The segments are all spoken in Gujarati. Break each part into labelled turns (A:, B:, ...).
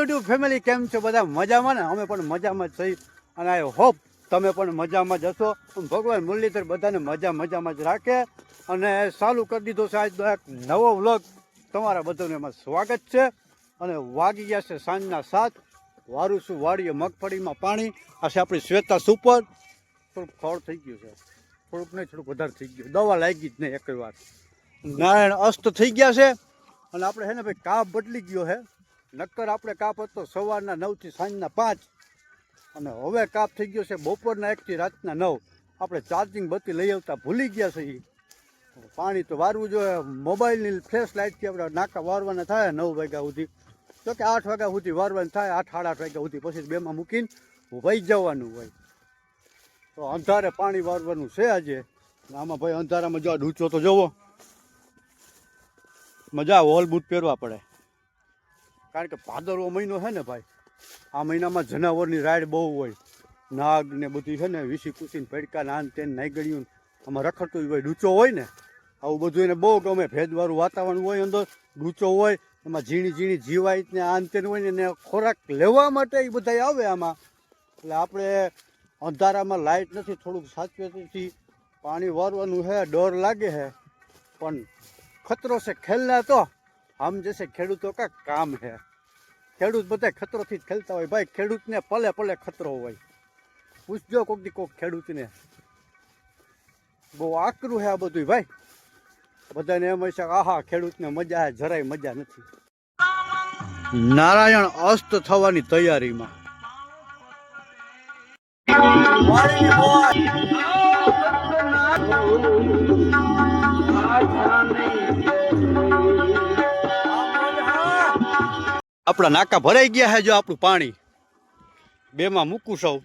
A: યુટ્યુબ ફેમિલી કેમ છો? બધા મજામાં ને? અમે પણ મજામાં જ છીએ અને આઈ હોપ તમે પણ મજામાં જ હશો. ભગવાન મુરલીધર બધાને મજામાં જ રાખે. અને ચાલુ કરી દીધો છે આજનો એક નવો વ્લોગ. તમારા બધાને એમાં સ્વાગત છે. અને વાગી ગયા છે સાંજના 7. વારું છું વાડીએ મગફળીમાં પાણી. આ છે આપણી શ્વેતા સુપર. થોડુંક ખોળ થઈ ગયું છે, થોડુંક નહીં થોડુંક વધારે થઈ ગયું. દવા લાગી જ નહીં એક વાર. નારાયણ અસ્ત થઈ ગયા છે અને આપણે છે ને ભાઈ કાપ બદલી ગયો છે. નક્કર આપણે કાપ હતો સવારના 9 થી સાંજના 5 અને હવે કાપ થઈ ગયો છે બપોરના 1 થી રાતના 9. આપણે ચાર્જિંગ બત્તી લઈ આવતા ભૂલી ગયા છીએ. પાણી તો વારવું જોઈએ. મોબાઈલની ફ્લેશ લાઇટથી આપણે નાકા વારવાના થાય 9 વાગ્યા સુધી. તો કે 8 વાગ્યા સુધી વારવાનું થાય, 8 સાડા 8 વાગ્યા સુધી. પછી બેમાં મૂકીને વહી જવાનું હોય. તો અંધારે પાણી વારવાનું છે આજે. આમાં ભાઈ અંધારામાં જો ડૂચો તો જોવો, મજા હોલ બૂટ પહેરવા પડે. કારણ કે ભાદરવો મહિનો છે ને ભાઈ, આ મહિનામાં જનાવરની રાઈડ બહુ હોય. નાગ ને બધી છે ને વીસી કૂસીને ભડકા નાન તેન નાગડિયું આમાં રખડતું હોય. ડૂચો હોય ને આવું બધું એને બહુ ગમે. ભેજવાળું વાતાવરણ હોય, અંદર ડૂચો હોય, એમાં ઝીણી જીવાય ને આન તેન હોય ને એને ખોરાક લેવા માટે એ બધા આવે આમાં. એટલે આપણે અંધારામાં લાઇટ નથી, થોડુંક સાચવેથી પાણી વારવાનું છે. ડર લાગે છે પણ ખતરો છે ખેલના તો આમ જશે. ખેડૂતો કા કામ છે. ખેડૂત બધા ખતરોથી જ ખેલતા હોય ભાઈ. ખેડૂતને પલે પલે ખતરો હોય. પૂછજો કોક દી કોક ખેડૂતને. બહુ આકરું છે આ બધું ભાઈ. બધાને એમ હશે આહા ખેડૂતને મજા છે, જરાય મજા નથી. નારાયણ અસ્ત થવાની તૈયારીમાં. આપણા નાકા ભરાઈ ગયા છે. જો આપણું પાણી બેમાં મૂકું સૌ.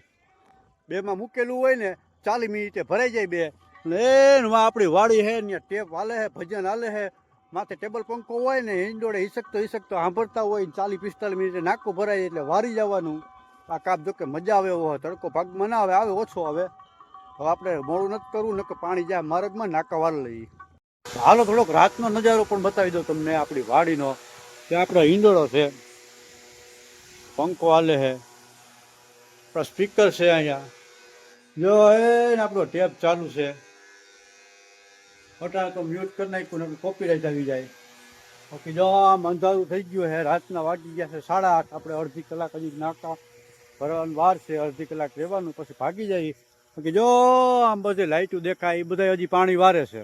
A: બેમાં મૂકેલું હોય ને 40 મિનિટે ભરાઈ જાય બે. ને આપણી વાડી છે ને ટેપ હાલે છે, ભજન હાલે છે. માથે ટેબલ પંખો હોય ને હિંડોળે હિસકતો સાંભળતા હોય. 40-45 મિનિટે નાકું ભરાય એટલે વારી જવાનું. આ કાપ જો કે મજા આવે એવો હોય. તડકો ભાગમાં ના આવે, આવે ઓછો આવે. હવે આપણે મોડું નથી કરવું ને કે પાણી જાય માર્ગમાં, નાકા વાર લઈએ. હાલો થોડોક રાતનો નજારો પણ બતાવી દો તમને આપણી વાડીનો. કે આપણો હિંડોળો છે, પંખો હાલે છે, આપણા સ્પીકર છે અહીંયા. જો એને આપણો ટેપ ચાલુ છે. અટાણે તો મ્યુટ કરી નાખ્યું ને કોપીરાઇટ આવી જાય. બાકી જો આમ અંધારું થઈ ગયું છે. રાતના વાગી ગયા છે 8:30. આપણે અડધી કલાક હજી નાકા ભરવાનું વાર છે. અડધી કલાક રહેવાનું પછી ભાગી જાય. બાકી જો આમ બધી લાઇટો દેખાય, એ બધા હજી પાણી વારે છે.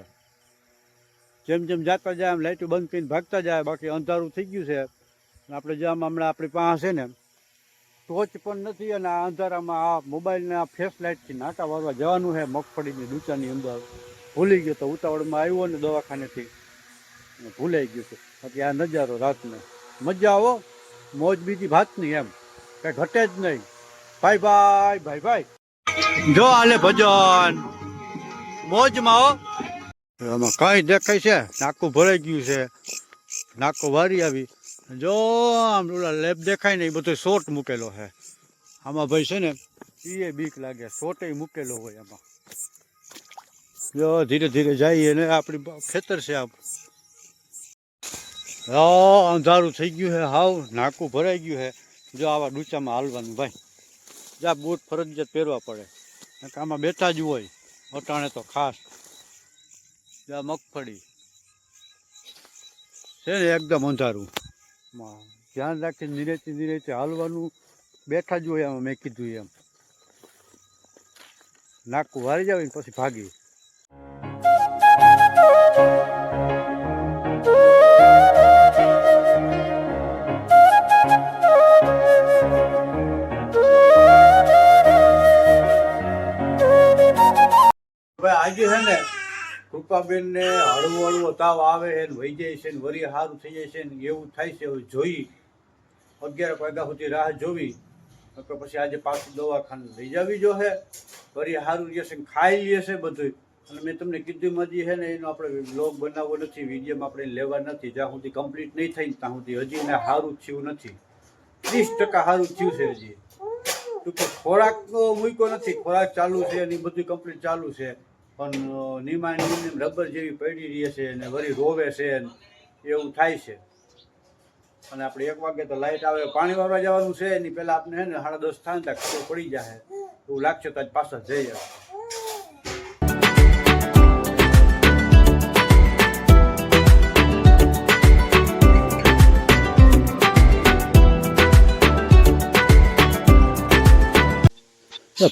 A: જેમ જેમ જાતા જાય એમ લાઇટો બંધ કરીને ભાગતા જાય. બાકી અંધારું થઈ ગયું છે. આપણે જેમ હમણાં આપણી પાસે છે ને ટોચ પણ નથી. અને આ અંધારામાં આ મોબાઈલના ફ્લેશ લાઇટથી નાકા વારવા જવાનું છે મગફળીની ડૂચાની અંદર. ભૂલી ગયો તો ઉતાવળમાં આવ્યો ને દવાખાનેથી ભૂલાઈ ગયું છે. બાકી આ નજારો રાતનો મજા આવો, મોજ બીજી ભાતની એમ કઈ ઘટે જ નહીં. ભાઈ જો હાલે ભજન મોજમાં હો. આમાં કઈ દેખાય છે? નાકું ભરાઈ ગયું છે. નાકો વારી આવી. જો આમ ઓલા લેબ દેખાય ને એ બધો શોટ મૂકેલો છે આમાં ભાઈ. છે ને એ બીક લાગે, શોટે મૂકેલો હોય આમાં. જો ધીરે ધીરે જઈએ ને આપણી ખેતર છે આમ. અંધારું થઈ ગયું છે હાવ. નાકું ભરાઈ ગયું છે. જો આવા ડૂચામાં હાલવાનું ભાઈ. જ્યાં બૂટ ફરજિયાત પહેરવા પડે. આમાં બેઠા જ હોય અટાણે તો ખાસ. જ્યાં મગફળી છે ને એકદમ અંધારું. ધ્યાન રાખીને ધીરેથી હાલવાનું. બેઠા જ હોય આમાં. મેં કીધું એમ નાકું વારી જાય ને પછી ભાગી. આજે છે ને કૃપાબેન ને હળવો તાવ આવે ને વહી જાય છે ને વરી સારું થઈ જાય છે ને એવું થાય છે. હવે જોઈ 11 વાગ્યા સુધી રાહ જોવી. તો પછી આજે પાછું દવાખાને લઈ જવી જો છે. વરી સારું રહેશે ને ખાઈ લેશે બધું. અને મેં તમને કીધું હજી છે ને એનો આપણે વ્લોગ બનાવવો નથી, વિડીયોમાં આપણે લેવા નથી. જ્યાં સુધી કમ્પ્લીટ નહીં થાય ને ત્યાં સુધી હજી એને સારું થયું નથી. 30% સારું થયું છે હજી. તો ખોરાક તો મૂક્યો નથી, ખોરાક ચાલુ છે અને બધું કમ્પ્લીટ ચાલુ છે. પણ નીમાની રબર જેવી પડી રહી છે ને વળી રોવે છે એવું થાય છે. અને આપણે 1 વાગે તો લાઇટ આવે, પાણી વાળવા જવાનું છે એની પહેલાં આપણે હે ને 10:30 થાય ને ખબર પડી જાય એવું લાગશે તો આજ પાછા જઈ આવે.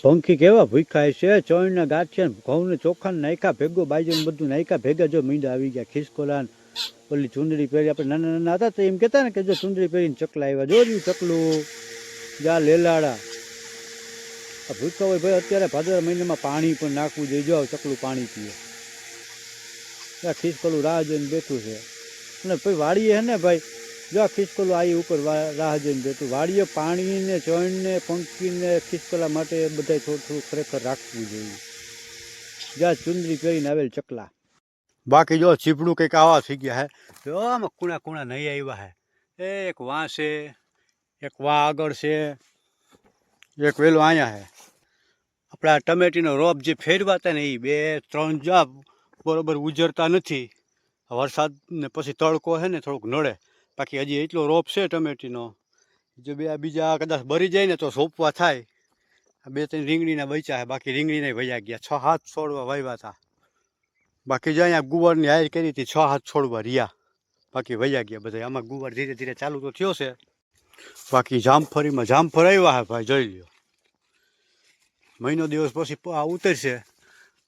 A: પંખી કેવા ભૂખાય છે, ચોળના ગાંઠિયા ઘઉં ને ચોખા નાખ્યા ભેગો બાજુ બધું નાખ્યા ભેગા. જો મીંડા આવી ગયા, ખિસકોલા ઓલી ચુંદડી પહેરી. આપણે નાના નાના હતા તો એમ કહેતા ને કે જો ચુંદડી પહેરીને ચકલા આવ્યા, જોયું ચકલું જા લેલાડા. આ ભૂખા હોય ભાઈ અત્યારે ભાદરવા મહિનામાં પાણી પણ નાખવું જોઈએ. જો ચકલું પાણી પીએ, ખિસકોલું રાહ જોઈને બેઠું છે. અને ભાઈ વાડીએ હે ને ભાઈ જો ખિસકોલું આવી ઉપર રાહ જોઈને બેઠું. વાડીએ પાણીને ચણને પંખીને ખિસકોલા માટે બધા થોડું થોડું ખરેખર રાખવું જોઈએ. જ્યાં ચુંદડી પહેરીને આવેલ ચકલા. બાકી જો ચીપડું કંઈક આવા થઈ ગયા હે. જો આમાં કુણા કુણા નહીં આવ્યા હે. એક વાં છે, એક વાં આગળ છે, એક વેલો અહીંયા હે. આપણા ટમેટીનો રોપ જે ફેરવા હતા ને એ 2-3 જા બરોબર ઉજરતા નથી. વરસાદ ને પછી તડકો છે ને થોડુંક નડે. બાકી હજી એટલો રોપ છે ટમેટીનો. જો બીજા કદાચ બરી જાય ને તો સોંપવા થાય. 2-3 રીંગણીના બચ્યા છે, બાકી રીંગણીને વયા ગયા. 6-7 છોડવા વાવ્યા હતા. બાકી જો અહીંયા ગુવારની હાયર કરી હતી, 6-7 છોડવા રહ્યા, બાકી વયા ગયા બધા. આમાં ગુવાર ધીરે ધીરે ચાલુ તો થયો છે. બાકી જામફળીમાં જામફળ આવ્યા છે ભાઈ, જોઈ લ્યો. મહિનો દિવસ પછી આ ઉતરશે.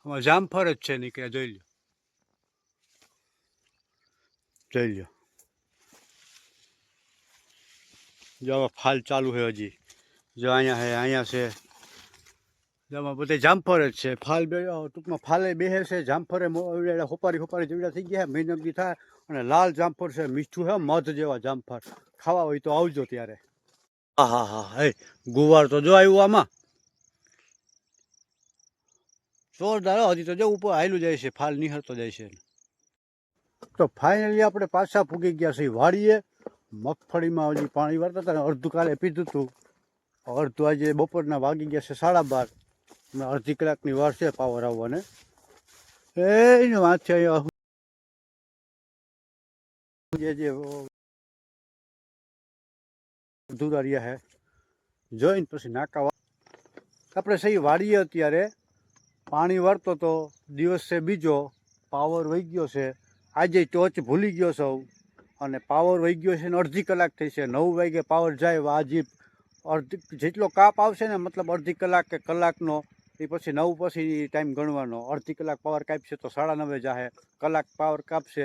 A: આમાં જામફળ જ છે નીકળ્યા, જોઈ લ્યો, જોઈ લ્યો. જો ફાલ ચાલુ છે હજી. જો અહીંયા છે. આમાં બધે જામફળ જ છે. ફાલ બે ટૂંકમાં ફાલે બેસે છે. જામફળે હોપારી જેવડા થઈ ગયા. મહિનગી થાય. અને લાલ જામફળ છે, મીઠું છે, મધ જેવા જામફળ. ખાવા હોય તો આવજો ત્યારે. હા હા હા, ગુવાર તો જો આવ્યું આમાં જોરદાર. હજી તો જો ઉપર હાયલું જાય છે, ફાલ નિહળતો જાય છે. તો ફાઇનલી આપણે પાછા પૂગી ગયા છીએ વાડીએ. મગફળીમાં હજી પાણી વાળતા હતા. અડધું કાલે પીધું હતું, અડધું આજે બપોરના વાગી ગયા છે 12:30. અડધી કલાકની વાર છે પાવર આવવાને. એની વાત છે જે અધૂરા રહ્યા હે જોઈને પછી નાકા. આપણે સહી વાડીએ અત્યારે પાણી વાળતો તો દિવસ છે બીજો, પાવર વહી ગયો છે. આજે ટોચ ભૂલી ગયો સૌ અને પાવર વહી ગયો છે ને અડધી કલાક થઈ છે. 9 વાગે પાવર જાય. આજે જેટલો કાપ આવશે ને મતલબ અડધી કલાક કે કલાકનો, એ પછી 9 પછી ટાઈમ ગણવાનો. અડધી કલાક પાવર કાપશે તો 9:30 જાહે. કલાક પાવર કાપશે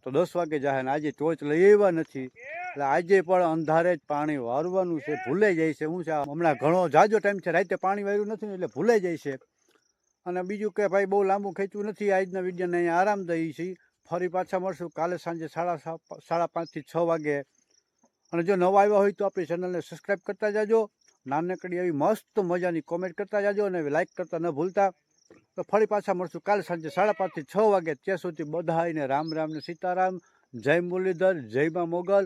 A: તો 10 વાગે જાહે. ને આજે ટોચ લઈ આવ્યા નથી એટલે આજે પણ અંધારે જ પાણી વારવાનું છે. ભૂલાઈ જાય છે. શું છે હમણાં ઘણો જાજો ટાઈમ છે રાતે પાણી વાર્યું નથી ને એટલે ભૂલાઈ જાય છે. અને બીજું કે ભાઈ બહુ લાંબુ ખેંચવું નથી. આજના વિડીયોને અહીંયા આરામ દઈએ છીએ. ફરી પાછા મળશું કાલે સાંજે 5:30 થી 6 વાગે. અને જો નવા આવ્યા હોય તો આપણી ચેનલને સબસ્ક્રાઈબ કરતા જાજો. નાનકડી એવી મસ્ત મજાની કોમેન્ટ કરતા જાજો અને લાઈક કરતા ન ભૂલતા. તો ફરી પાછા મળશું કાલે સાંજે 5:30 થી 6 વાગે. ત્યાં સુધી બધાને રામ રામ ને સીતારામ. જય મુરલીધર, જય મા મોગલ.